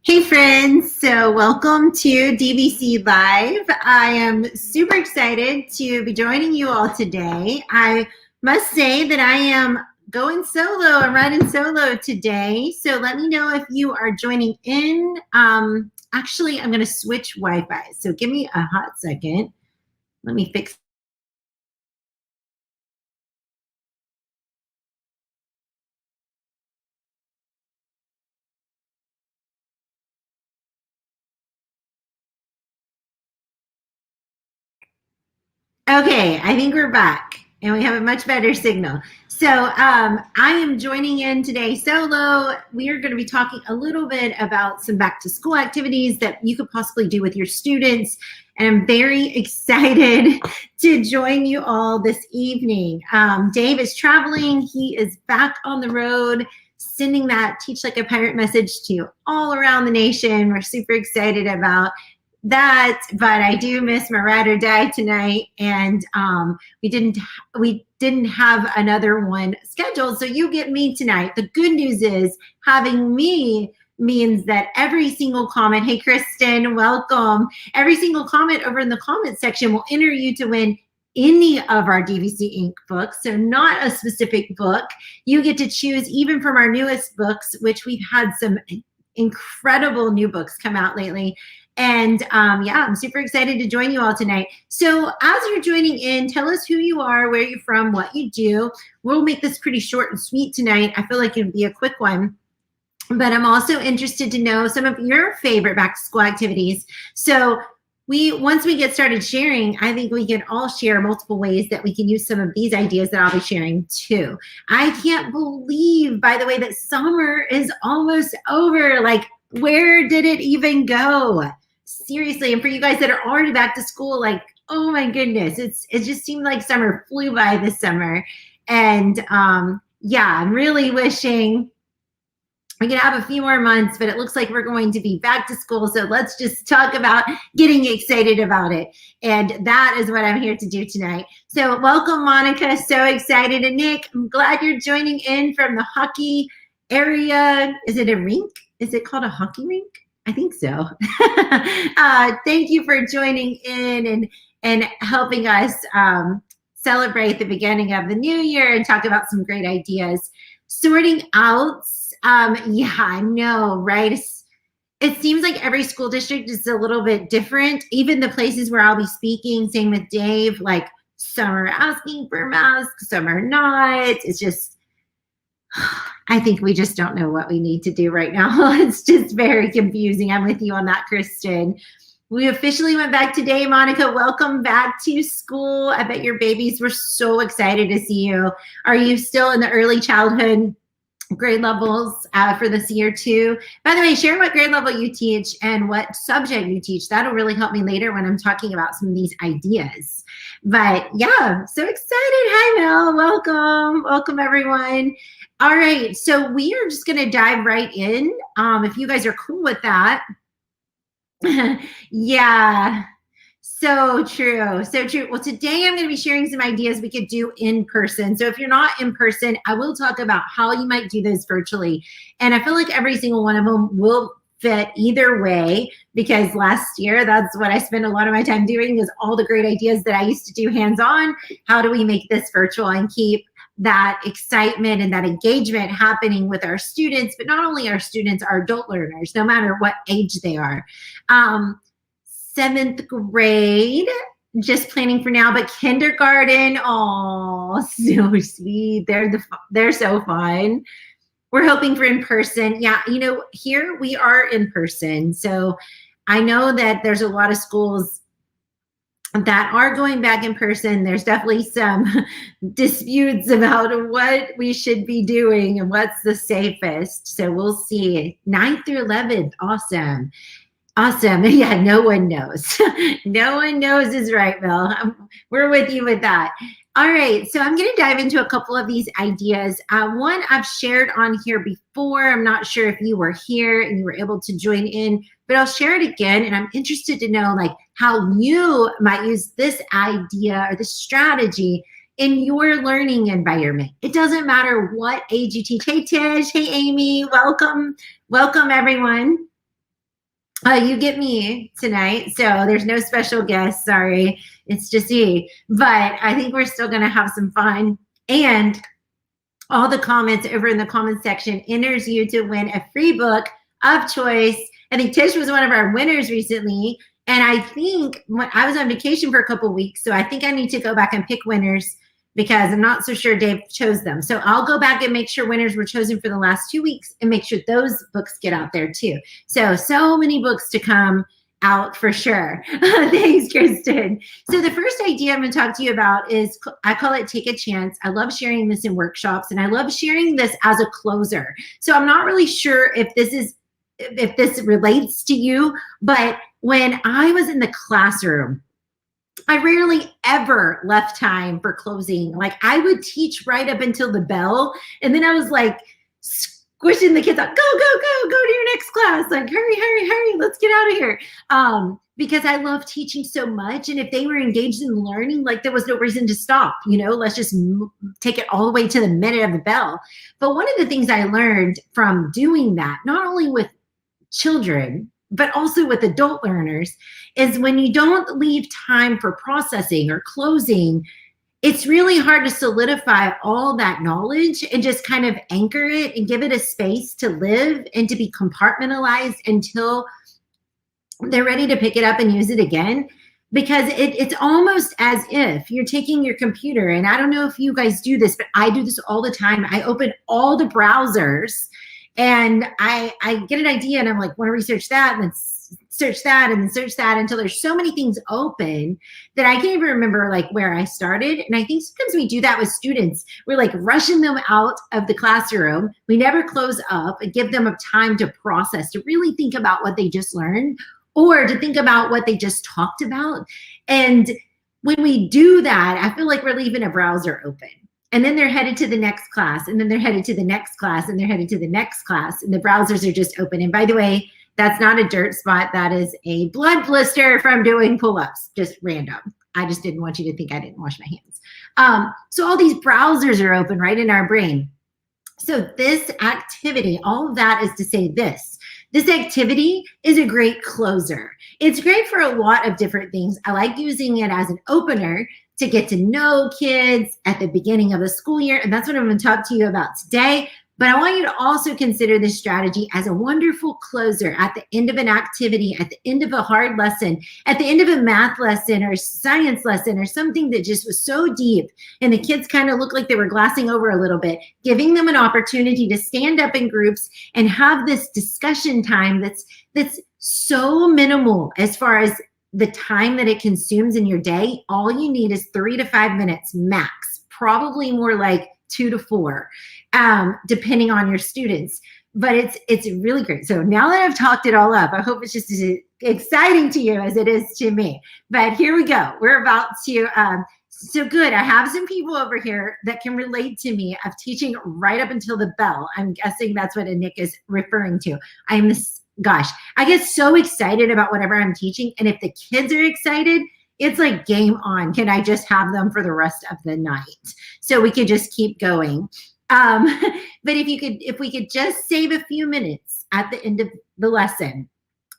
Hey friends, so welcome to DBC Live. I am super excited to be joining you all today. I must say that I am going solo. I'm riding solo today. So let me know if you are joining in. Actually, I'm going to switch Wi-Fi. So give me a hot second. Let me fix. Okay, I think we're back and we have a much better signal. So I am joining in today solo. We are going to be talking a little bit about some back to school activities that you could possibly do with your students. And I'm very excited to join you all this evening. Dave is traveling. He is back on the road, sending that Teach Like a Pirate message to all around the nation. We're super excited about that, but I do miss my ride or die tonight, and we didn't have another one scheduled, so you get me tonight. The good news is having me means that every single comment, hey Kristen, welcome, every single comment over in the comment section will enter you to win any of our DBC Inc. books, so not a specific book. You get to choose even from our newest books, which we've had some incredible new books come out lately. And yeah, I'm super excited to join you all tonight. So as you're joining in, tell us who you are, where you're from, what you do. We'll make this pretty short and sweet tonight. I feel like it'd be a quick one. But I'm also interested to know some of your favorite back to school activities. So once we get started sharing, I think we can all share multiple ways that we can use some of these ideas that I'll be sharing too. I can't believe, by the way, that summer is almost over. Like, where did it even go? Seriously, and for you guys that are already back to school, like, oh my goodness, it just seemed like summer flew by this summer. And yeah, I'm really wishing we could have a few more months, but it looks like we're going to be back to school. So let's just talk about getting excited about it. And that is what I'm here to do tonight. So welcome, Monica. So excited. And Nick, I'm glad you're joining in from the hockey area. Is it a rink? Is it called a hockey rink? I think so. Thank you for joining in and helping us celebrate the beginning of the new year and talk about some great ideas. Sorting out. Yeah, I know, right? It seems like every school district is a little bit different. Even the places where I'll be speaking, same with Dave, like some are asking for masks, some are not. It's just, I think we just don't know what we need to do right now. It's just very confusing. I'm with you on that, Kristen. We officially went back today, Monica. Welcome back to school. I bet your babies were so excited to see you. Are you still in the early childhood grade levels for this year too? By the way, share what grade level you teach and what subject you teach. That'll really help me later when I'm talking about some of these ideas. But yeah, so excited. Hi, Mel. Welcome. Welcome, everyone. All right, so we are just going to dive right in. If you guys are cool with that. Yeah. So true. So true. Well, today I'm going to be sharing some ideas we could do in person. So if you're not in person, I will talk about how you might do this virtually. And I feel like every single one of them will fit either way, because last year, that's what I spent a lot of my time doing, is all the great ideas that I used to do hands-on. How do we make this virtual and keep that excitement and that engagement happening with our students, but not only our students, our adult learners, no matter what age they are. 7th grade, just planning for now, but kindergarten, oh, so sweet. They're so fun. We're hoping for in person. Yeah, you know, here we are in person. So I know that there's a lot of schools that are going back in person. There's definitely some disputes about what we should be doing and what's the safest. So we'll see. 9th through 11th, awesome. Awesome. Yeah, no one knows. No one knows is right, Bill. We're with you with that. All right, so I'm going to dive into a couple of these ideas. One I've shared on here before. I'm not sure if you were here and you were able to join in, but I'll share it again. And I'm interested to know like how you might use this idea or this strategy in your learning environment. It doesn't matter what age you teach. Hey, Tish. Hey, Amy. Welcome. Welcome, everyone. You get me tonight, so there's no special guest. Sorry, it's just me. But I think we're still going to have some fun. And all the comments over in the comment section enters you to win a free book of choice. I think Tish was one of our winners recently. And I think when I was on vacation for a couple of weeks, so I think I need to go back and pick winners because I'm not so sure Dave chose them. So I'll go back and make sure winners were chosen for the last 2 weeks and make sure those books get out there too. So many books to come out for sure. Thanks, Kristen. So the first idea I'm going to talk to you about is, I call it Take a Chance. I love sharing this in workshops, and I love sharing this as a closer. So I'm not really sure if this relates to you, but when I was in the classroom, I rarely ever left time for closing. Like, I would teach right up until the bell, and then I was like squishing the kids out, go to your next class, like hurry, let's get out of here. Because I love teaching so much, and if they were engaged in learning, like, there was no reason to stop. Let's just take it all the way to the minute of the bell. But one of the things I learned from doing that, not only with children but also with adult learners, is when you don't leave time for processing or closing, it's really hard to solidify all that knowledge and just kind of anchor it and give it a space to live and to be compartmentalized until they're ready to pick it up and use it again. Because it's almost as if you're taking your computer, and I don't know if you guys do this, but I do this all the time. I open all the browsers and I get an idea, and I'm like, want to research that, and then search that, and then search that, until there's so many things open that I can't even remember like where I started. And I think sometimes we do that with students. We're like rushing them out of the classroom. We never close up and give them time to process, to really think about what they just learned, or to think about what they just talked about. And when we do that, I feel like we're leaving a browser open. And then they're headed to the next class, and then they're headed to the next class, and they're headed to the next class, and the browsers are just open. And by the way, that's not a dirt spot. That is a blood blister from doing pull-ups, just random. I just didn't want you to think I didn't wash my hands. So all these browsers are open right in our brain. So this activity, all of that is to say this. This activity is a great closer. It's great for a lot of different things. I like using it as an opener to get to know kids at the beginning of the school year. And that's what I'm going to talk to you about today. But I want you to also consider this strategy as a wonderful closer at the end of an activity, at the end of a hard lesson, at the end of a math lesson or science lesson, or something that just was so deep and the kids kind of looked like they were glassing over a little bit, giving them an opportunity to stand up in groups and have this discussion time that's so minimal as far as the time that it consumes in your day. All you need is 3 to 5 minutes max, probably more like 2 to 4, depending on your students. But it's really great. So now that I've talked it all up, I hope it's just as exciting to you as it is to me. But here we go. We're about to, so good. I have some people over here that can relate to me of teaching right up until the bell. I'm guessing that's what Nick is referring to. Gosh, I get so excited about whatever I'm teaching. And if the kids are excited, it's like game on. Can I just have them for the rest of the night so we could just keep going? But if we could just save a few minutes at the end of the lesson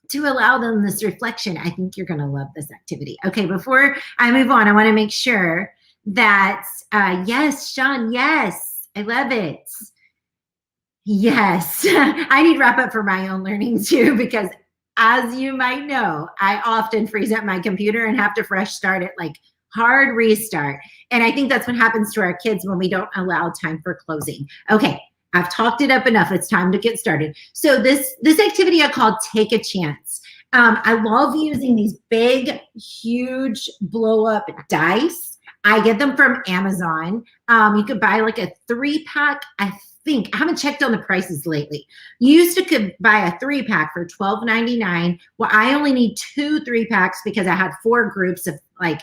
to allow them this reflection, I think you're going to love this activity. Okay, before I move on, I want to make sure that, yes, Sean, yes, I love it. Yes, I need wrap up for my own learning too, because as you might know, I often freeze up my computer and have to fresh start it, like hard restart. And I think that's what happens to our kids when we don't allow time for closing. Okay, I've talked it up enough. It's time to get started. So this activity I call Take a Chance. I love using these big, huge blow up dice. I get them from Amazon. You could buy like a 3-pack, I haven't checked on the prices lately. You used to could buy a 3-pack for $12.99. Well, I only need 2 3-packs because I had 4 groups of like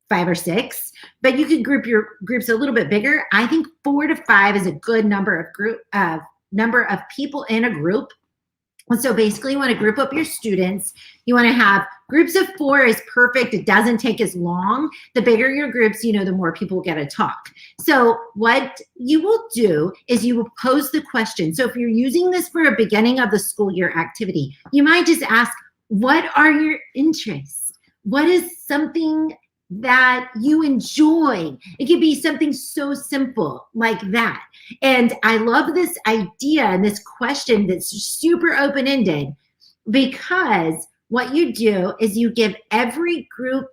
5 or 6. But you could group your groups a little bit bigger. I think 4 to 5 is a good number of people in a group. And so basically you want to group up your students. You want to have groups of 4 is perfect. It doesn't take as long. The bigger your groups, the more people get to talk. So what you will do is you will pose the question. So if you're using this for a beginning of the school year activity, you might just ask, What are your interests? What is something that you enjoy? It could be something so simple like that. And I love this idea and this question that's super open-ended, because what you do is you give every group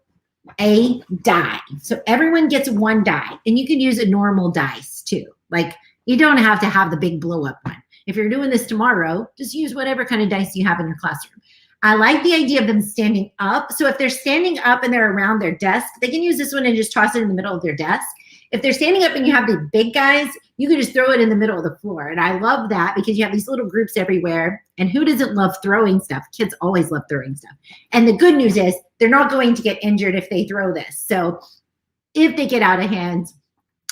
a die. So everyone gets one die, and you can use a normal dice too. Like, you don't have to have the big blow up one. If you're doing this tomorrow, just use whatever kind of dice you have in your classroom. I like the idea of them standing up. So if they're standing up and they're around their desk, they can use this one and just toss it in the middle of their desk. If they're standing up and you have the big guys, you can just throw it in the middle of the floor. And I love that, because you have these little groups everywhere. And who doesn't love throwing stuff? Kids always love throwing stuff. And the good news is they're not going to get injured if they throw this. So if they get out of hand,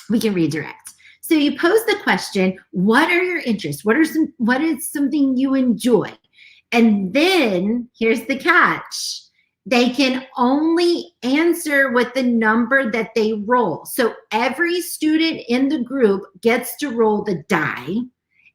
we can redirect. So you pose the question, what are your interests? What is something you enjoy? And then here's the catch. They can only answer with the number that they roll. So every student in the group gets to roll the die.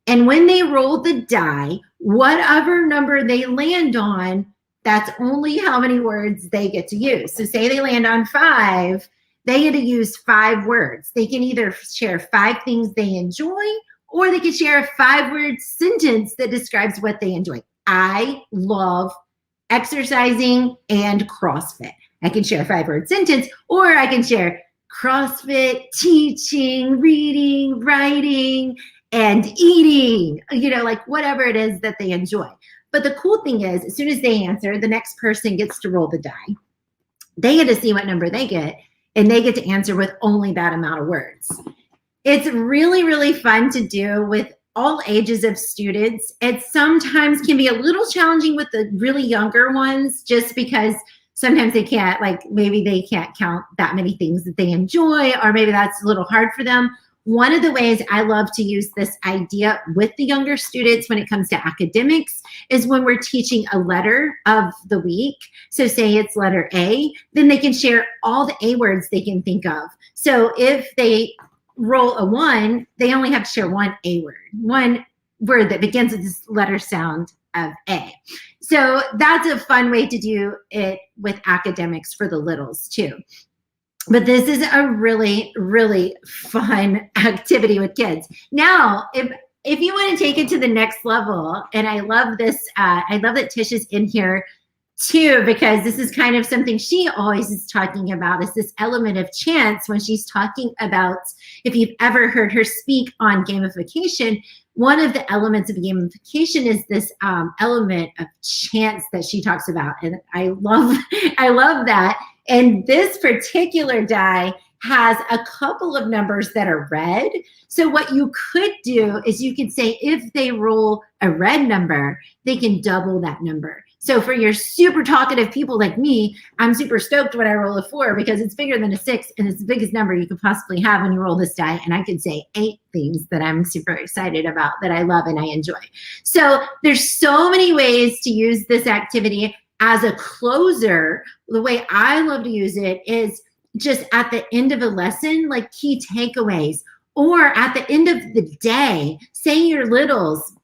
And when they roll the die, whatever number they land on, that's only how many words they get to use. So say they land on 5, they get to use 5 words. They can either share 5 things they enjoy, or they can share a 5-word sentence that describes what they enjoy. I love exercising and CrossFit. I can share a 5-word sentence, or I can share CrossFit, teaching, reading, writing, and eating, like whatever it is that they enjoy. But the cool thing is, as soon as they answer, the next person gets to roll the die. They get to see what number they get, and they get to answer with only that amount of words. It's really, really fun to do with all ages of students. It sometimes can be a little challenging with the really younger ones, just because sometimes they can't, maybe they can't count that many things that they enjoy, or maybe that's a little hard for them. One of the ways I love to use this idea with the younger students when it comes to academics is when we're teaching a letter of the week. So say it's letter A, then they can share all the A words they can think of. So if they roll a 1, they only have to share one A word, one word that begins with this letter sound of A. So that's a fun way to do it with academics for the littles too. But this is a really, really fun activity with kids. Now, if you want to take it to the next level, and I love this, I love that Tish is in here too, because this is kind of something she always is talking about, is this element of chance when she's talking about, if you've ever heard her speak on gamification, one of the elements of gamification is this element of chance that she talks about. And I love that. And this particular die has a couple of numbers that are red. So what you could do is you could say, if they roll a red number, they can double that number. So for your super talkative people like me, I'm super stoked when I roll a 4, because it's bigger than a 6, and it's the biggest number you could possibly have when you roll this die. And I could say 8 things that I'm super excited about, that I love and I enjoy. So there's so many ways to use this activity. As a closer, the way I love to use it is just at the end of a lesson, like key takeaways, or at the end of the day, say your littles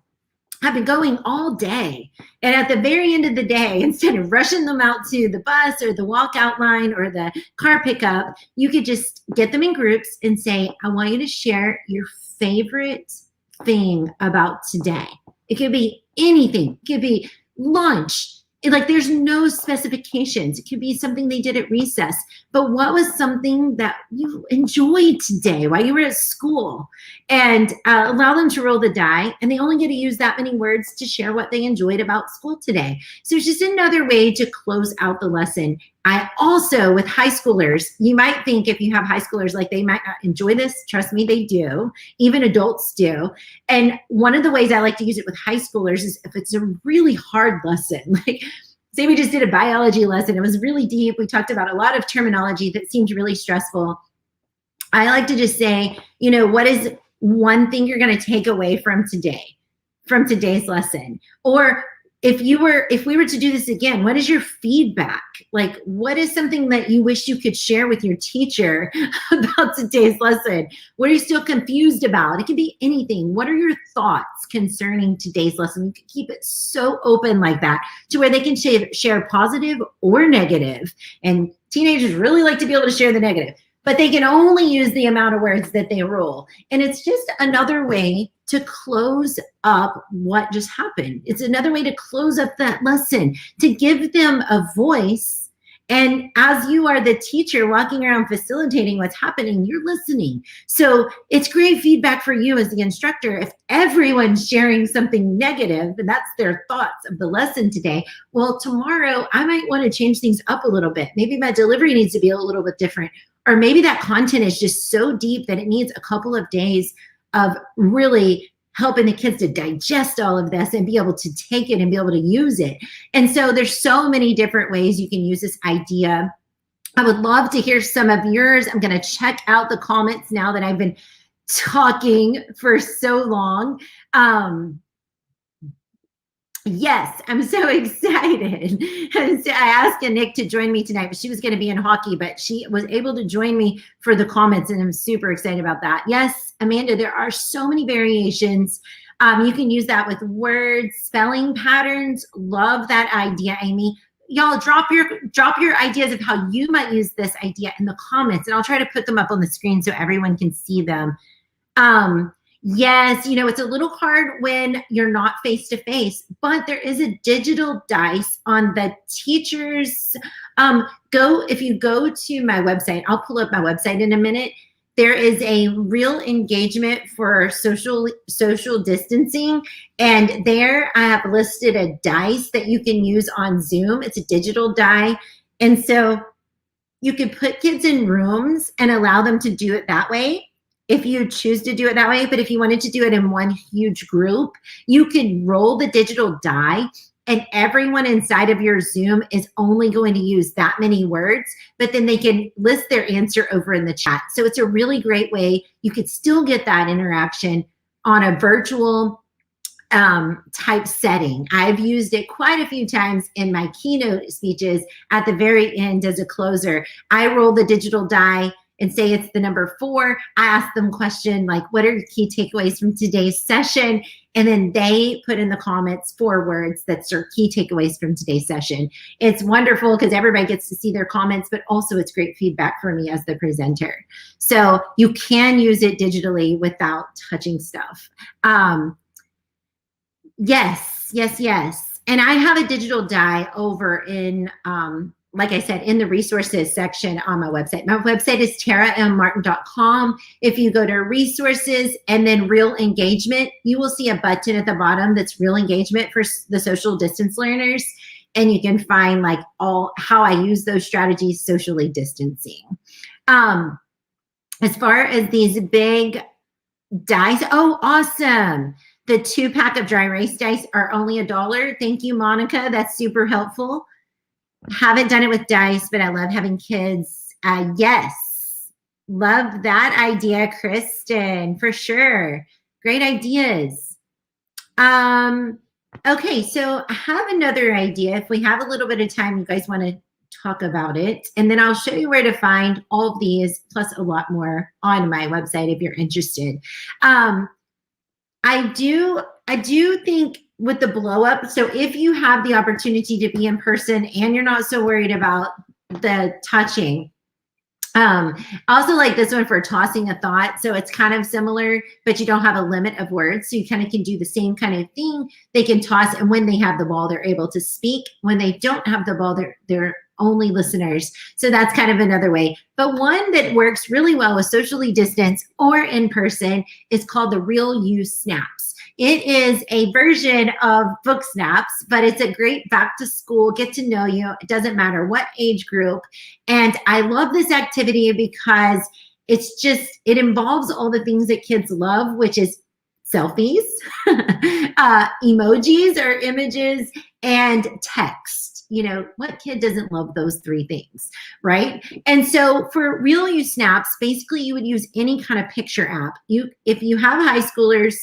have been going all day, and at the very end of the day, instead of rushing them out to the bus or the walkout line or the car pickup, you could just get them in groups and say, I want you to share your favorite thing about today. It could be anything. It could be lunch. There's no specifications. It could be something they did at recess. But what was something that you enjoyed today while you were at school? And allow them to roll the die. And they only get to use that many words to share what they enjoyed about school today. So it's just another way to close out the lesson. I also, with high schoolers, you might think, if you have high schoolers, they might not enjoy this. Trust me, they do. Even adults do. And one of the ways I like to use it with high schoolers is if it's a really hard lesson. Say we just did a biology lesson. It was really deep. We talked about a lot of terminology that seemed really stressful. I like to just say, what is one thing you're going to take away from today, from today's lesson? Or if we were to do this again, what is your feedback? Like, what is something that you wish you could share with your teacher about today's lesson? What are you still confused about? It can be anything. What are your thoughts concerning today's lesson? You can keep it so open like that to where they can share positive or negative. And teenagers really like to be able to share the negative, but they can only use the amount of words that they rule. And it's just another way to close up what just happened. It's another way to close up that lesson, to give them a voice. And as you are the teacher walking around facilitating what's happening, you're listening. So it's great feedback for you as the instructor. If everyone's sharing something negative and that's their thoughts of the lesson today, well, tomorrow I might want to change things up a little bit. Maybe my delivery needs to be a little bit different. Or maybe that content is just so deep that it needs a couple of days of really helping the kids to digest all of this and be able to take it and be able to use it. And so there's so many different ways you can use this idea. I would love to hear some of yours. I'm going to check out the comments now that I've been talking for so long. Yes, I'm so excited. I asked Nick to join me tonight, but she was going to be in hockey, but she was able to join me for the comments, and I'm super excited about that. Yes, Amanda, there are so many variations. You can use that with words, spelling patterns. Love that idea, Amy. Y'all drop your ideas of how you might use this idea in the comments, and I'll try to put them up on the screen so everyone can see them. Yes, it's a little hard when you're not face-to-face, but there is a digital dice on the teachers. If you go to my website, I'll pull up my website in a minute. There is a real engagement for social distancing, and there I have listed a dice that you can use on Zoom. It's a digital die, and so you can put kids in rooms and allow them to do it that way, if you choose to do it that way. But if you wanted to do it in one huge group, you could roll the digital die, and everyone inside of your Zoom is only going to use that many words, but then they can list their answer over in the chat. So it's a really great way. You could still get that interaction on a virtual type setting. I've used it quite a few times in my keynote speeches. At the very end, as a closer, I roll the digital die and say it's the number 4. I ask them a question like, what are your key takeaways from today's session? And then they put in the comments 4 words that's their key takeaways from today's session. It's wonderful because everybody gets to see their comments, but also it's great feedback for me as the presenter. So you can use it digitally without touching stuff. Yes. And I have a digital die over in, like I said, in the resources section on my website. My website is tarammartin.com. If you go to resources and then real engagement, you will see a button at the bottom that's real engagement for the social distance learners. And you can find like all how I use those strategies socially distancing. As far as these big dice, oh, awesome. The 2-pack of dry erase dice are only $1. Thank you, Monica. That's super helpful. Haven't done it with dice, but I love having kids. Yes, love that idea, Kristen, for sure. Great ideas. Okay, so I have another idea. If we have a little bit of time, you guys want to talk about it, and then I'll show you where to find all of these, plus a lot more on my website if you're interested. I do think with the blow up, so if you have the opportunity to be in person and you're not so worried about the touching, also like this one for tossing a thought. So it's kind of similar, but you don't have a limit of words. So you kind of can do the same kind of thing. They can toss, and when they have the ball, they're able to speak. When they don't have the ball, they're only listeners. So that's kind of another way. But one that works really well with socially distanced or in person is called the Real You Snaps. It is a version of book snaps, but it's a great back to school, get to know you. It doesn't matter what age group. And I love this activity because it involves all the things that kids love, which is selfies, emojis or images, and text. What kid doesn't love those 3 things, right? And so for Real You Snaps, basically you would use any kind of picture app. If you have high schoolers,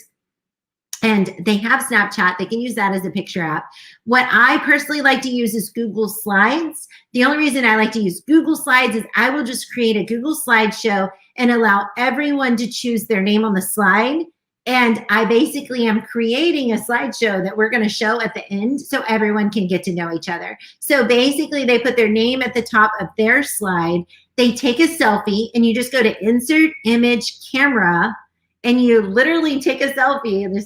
And they have Snapchat. They can use that as a picture app. What I personally like to use is Google Slides. The only reason I like to use Google Slides is I will just create a Google slideshow and allow everyone to choose their name on the slide. And I basically am creating a slideshow that we're going to show at the end so everyone can get to know each other. So basically, they put their name at the top of their slide. They take a selfie, and you just go to Insert Image Camera, and you literally take a selfie and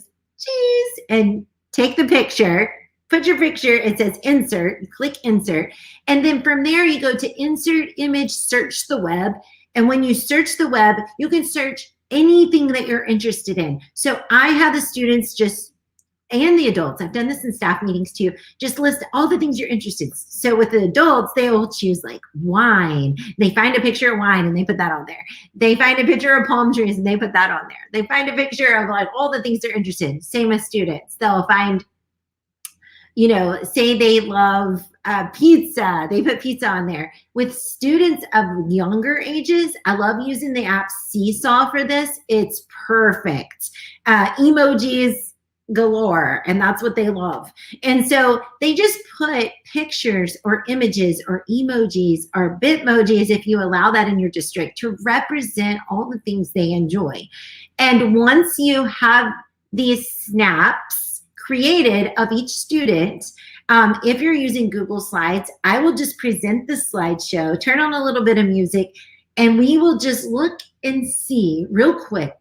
and take the picture. Put your picture, it says insert, you click insert. And then from there, you go to insert image, search the web. And when you search the web, you can search anything that you're interested in. So I have the students and the adults, I've done this in staff meetings too, just list all the things you're interested in. So with the adults, they will choose like wine. They find a picture of wine and they put that on there. They find a picture of palm trees and they put that on there. They find a picture of like all the things they're interested in. Same with students. They'll find, say they love pizza. They put pizza on there. With students of younger ages, I love using the app Seesaw for this. It's perfect. Emojis galore, and that's what they love. And so they just put pictures or images or emojis or bitmojis, if you allow that in your district, to represent all the things they enjoy. And once you have these snaps created of each student, if you're using Google Slides, I will just present the slideshow, turn on a little bit of music, and we will just look and see real quick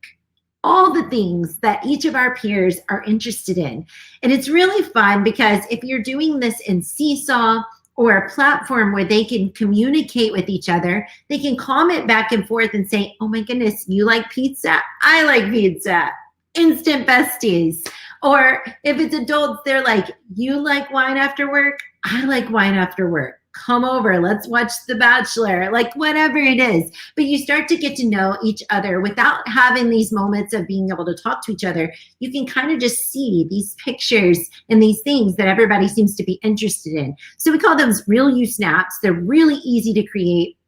all the things that each of our peers are interested in. And it's really fun because if you're doing this in Seesaw or a platform where they can communicate with each other, they can comment back and forth and say, oh my goodness, you like pizza? I like pizza. Instant besties. Or if it's adults, they're like, you like wine after work? I like wine after work. Come over, let's watch The Bachelor, like whatever it is. But you start to get to know each other without having these moments of being able to talk to each other. You can kind of just see these pictures and these things that everybody seems to be interested in. So we call those real you snaps. They're really easy to create.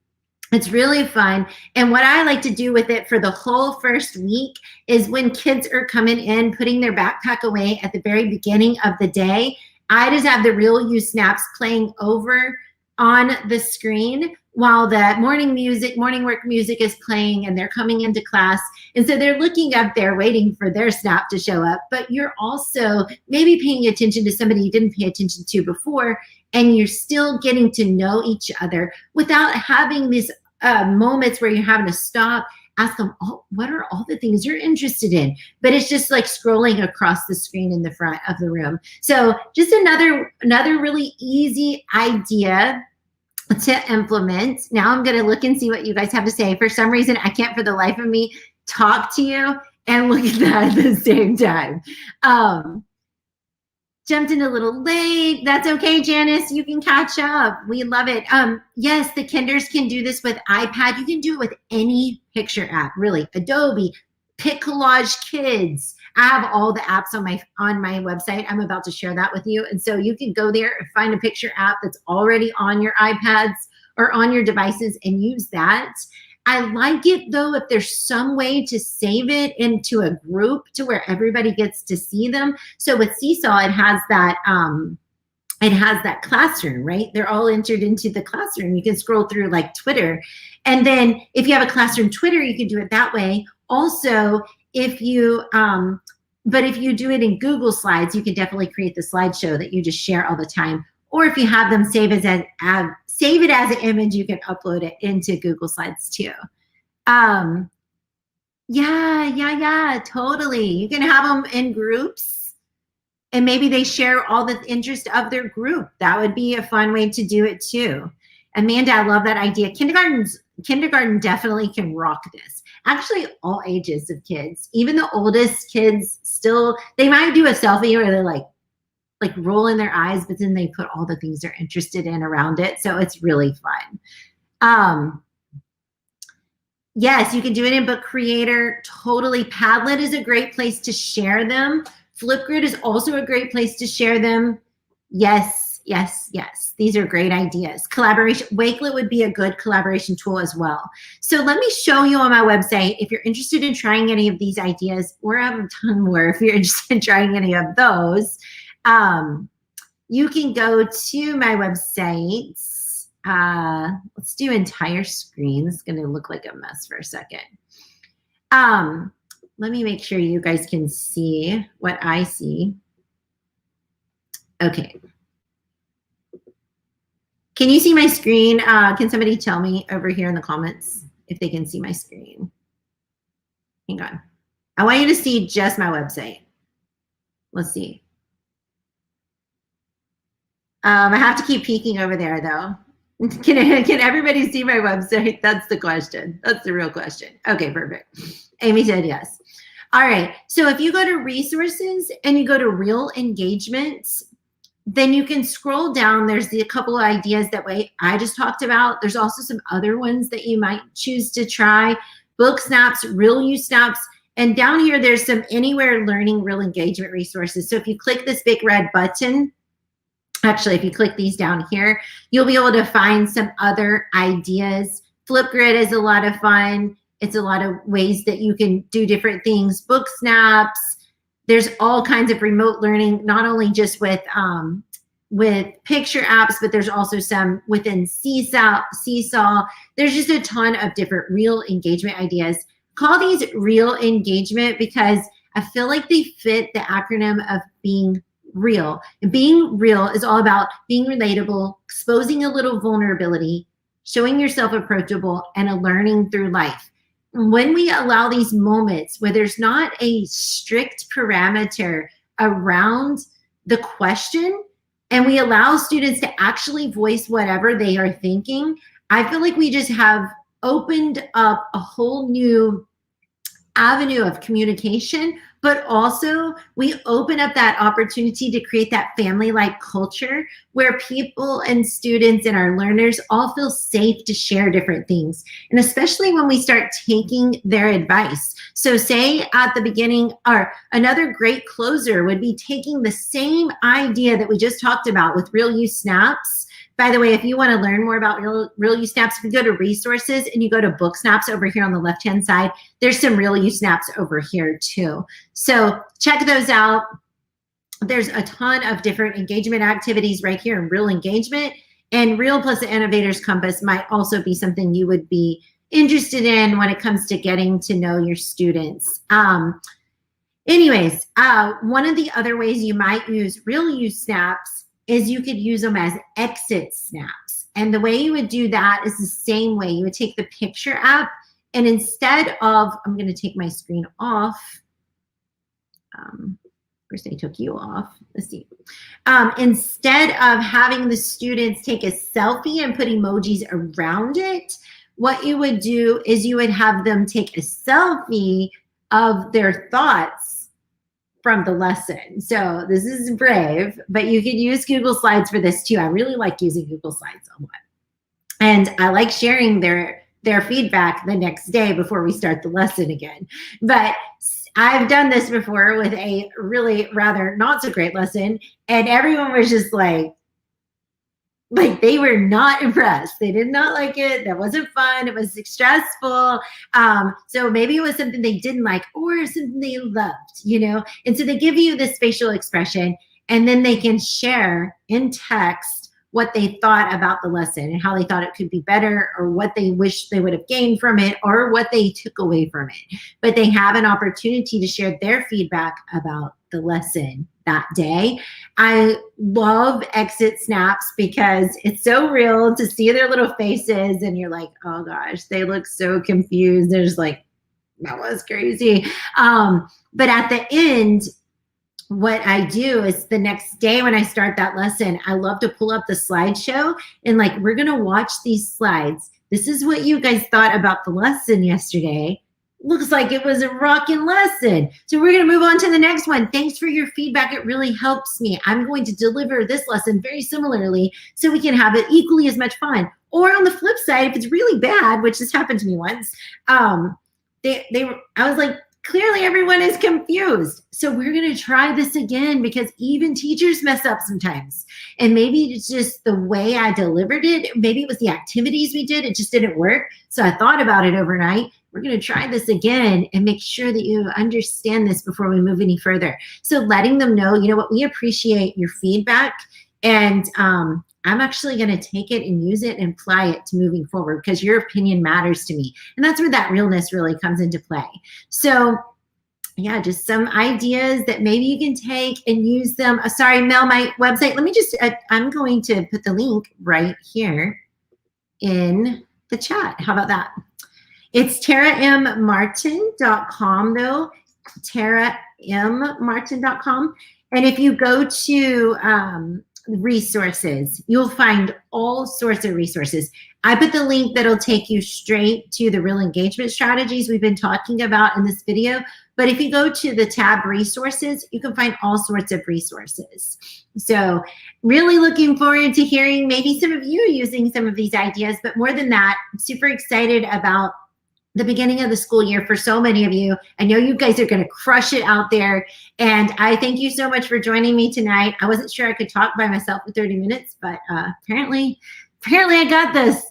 It's really fun. And what I like to do with it for the whole first week is when kids are coming in, putting their backpack away at the very beginning of the day, I just have the real you snaps playing over on the screen while the morning work music is playing and they're coming into class. And so they're looking up there waiting for their snap to show up, but you're also maybe paying attention to somebody you didn't pay attention to before, and you're still getting to know each other without having these moments where you're having to stop, ask them, oh, what are all the things you're interested in? But it's just like scrolling across the screen in the front of the room. So just another really easy idea to implement. Now I'm going to look and see what you guys have to say. For some reason, I can't for the life of me talk to you and look at that at the same time. Jumped in a little late. That's okay, Janice. You can catch up. We love it. Yes, the kinders can do this with iPad. You can do it with any picture app, really. Adobe, Pic Collage Kids. I have all the apps on my website. I'm about to share that with you. And so you can go there and find a picture app that's already on your iPads or on your devices and use that. I like it though if there's some way to save it into a group to where everybody gets to see them. So with Seesaw, it has that classroom, right? They're all entered into the classroom. You can scroll through like Twitter. And then if you have a classroom Twitter, you can do it that way. Also, if you do it in Google Slides, you can definitely create the slideshow that you just share all the time. Or if you have them save it as an image, you can upload it into Google Slides too. Yeah, totally. You can have them in groups and maybe they share all the interest of their group. That would be a fun way to do it too. Amanda, I love that idea. Kindergarten definitely can rock this. Actually, all ages of kids, even the oldest kids they might do a selfie where they're like rolling their eyes, but then they put all the things they're interested in around it. So it's really fun. Yes, you can do it in Book Creator. Totally. Padlet is a great place to share them. Flipgrid is also a great place to share them. Yes, Yes, yes. These are great ideas. Collaboration. Wakelet would be a good collaboration tool as well. So let me show you on my website, if you're interested in trying any of these ideas, or I have a ton more if you're interested in trying any of those, you can go to my website. Let's do entire screen. This is going to look like a mess for a second. Let me make sure you guys can see what I see. Okay. Can you see my screen? Can somebody tell me over here in the comments if they can see my screen? Hang on. I want you to see just my website. Let's see. I have to keep peeking over there though. Can everybody see my website? That's the question. That's the real question. Okay, perfect. Amy said yes. All right. So if you go to resources and you go to real engagements, then you can scroll down. There's a couple of ideas that I just talked about. There's also some other ones that you might choose to try. Book snaps, real use snaps. And down here, there's some anywhere learning real engagement resources. So if you click this big red button, actually, if you click these down here, you'll be able to find some other ideas. Flipgrid is a lot of fun. It's a lot of ways that you can do different things. Book snaps. There's all kinds of remote learning, not only just with picture apps, but there's also some within Seesaw. There's just a ton of different real engagement ideas. Call these real engagement because I feel like they fit the acronym of being real. And being real is all about being relatable, exposing a little vulnerability, showing yourself approachable, and a learning through life. When we allow these moments where there's not a strict parameter around the question, and we allow students to actually voice whatever they are thinking, I feel like we just have opened up a whole new avenue of communication, but also we open up that opportunity to create that family-like culture where people and students and our learners all feel safe to share different things. And especially when we start taking their advice. So say at the beginning, or another great closer would be taking the same idea that we just talked about with real use snaps. By the way, if you want to learn more about real use snaps, if you go to resources and you go to book snaps over here on the left-hand side, there's some real use snaps over here too. So check those out. There's a ton of different engagement activities right here in real engagement, and Real plus the Innovators Compass might also be something you would be interested in when it comes to getting to know your students. Anyways, one of the other ways you might use real use snaps is you could use them as exit snaps. And the way you would do that is the same way. You would take the picture app, and instead of, I'm going to take my screen off. First I took you off. Let's see. Instead of having the students take a selfie and put emojis around it, what you would do is you would have them take a selfie of their thoughts from the lesson. So this is brave, but you can use Google Slides for this too. I really like using Google Slides a lot. And I like sharing their feedback the next day before we start the lesson again. But I've done this before with a really rather not so great lesson, and everyone was just like they were not impressed. They did not like it. That wasn't fun. It was stressful. So maybe it was something they didn't like or something they loved, you know? And so they give you this facial expression, and then they can share in text what they thought about the lesson and how they thought it could be better, or what they wish they would have gained from it, or what they took away from it. But they have an opportunity to share their feedback about the lesson that day. I love exit snaps because it's so real to see their little faces, and you're like, oh gosh, they look so confused. They're just like, that was crazy. But at the end, what I do is the next day when I start that lesson, I love to pull up the slideshow and we're going to watch these slides. This is what you guys thought about the lesson yesterday. Looks like it was a rocking lesson. So we're going to move on to the next one. Thanks for your feedback. It really helps me. I'm going to deliver this lesson very similarly so we can have it equally as much fun. Or on the flip side, if it's really bad, which has happened to me once, I was like, clearly everyone is confused. So we're going to try this again because even teachers mess up sometimes. And maybe it's just the way I delivered it. Maybe it was the activities we did. It just didn't work. So I thought about it overnight. We're going to try this again and make sure that you understand this before we move any further. So letting them know, you know what, we appreciate your feedback. And I'm actually going to take it and use it and apply it to moving forward because your opinion matters to me. And that's where that realness really comes into play. So yeah, just some ideas that maybe you can take and use them. Sorry, Mel, my website, let me just, I'm going to put the link right here in the chat. How about that? It's TaraMMartin.com though, TaraMMartin.com. And if you go to resources, you'll find all sorts of resources. I put the link that'll take you straight to the real engagement strategies we've been talking about in this video. But if you go to the tab resources, you can find all sorts of resources. So really looking forward to hearing maybe some of you using some of these ideas. But more than that, I'm super excited about the beginning of the school year for so many of you. I know you guys are going to crush it out there. And I thank you so much for joining me tonight. I wasn't sure I could talk by myself for 30 minutes, but apparently I got this.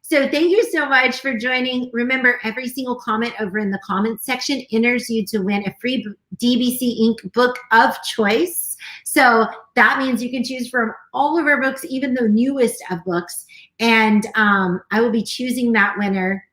So thank you so much for joining. Remember, every single comment over in the comments section enters you to win a free DBC Inc. book of choice. So that means you can choose from all of our books, even the newest of books. And I will be choosing that winner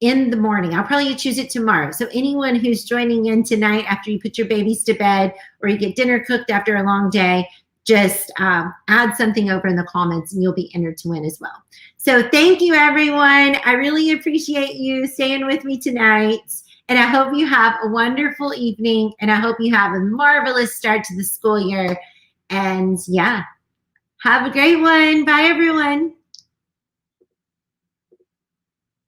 in the morning. I'll probably choose it tomorrow. So anyone who's joining in tonight after you put your babies to bed or you get dinner cooked after a long day, just add something over in the comments and you'll be entered to win as well. So thank you, everyone. I really appreciate you staying with me tonight. And I hope you have a wonderful evening. And I hope you have a marvelous start to the school year. And yeah, have a great one. Bye, everyone.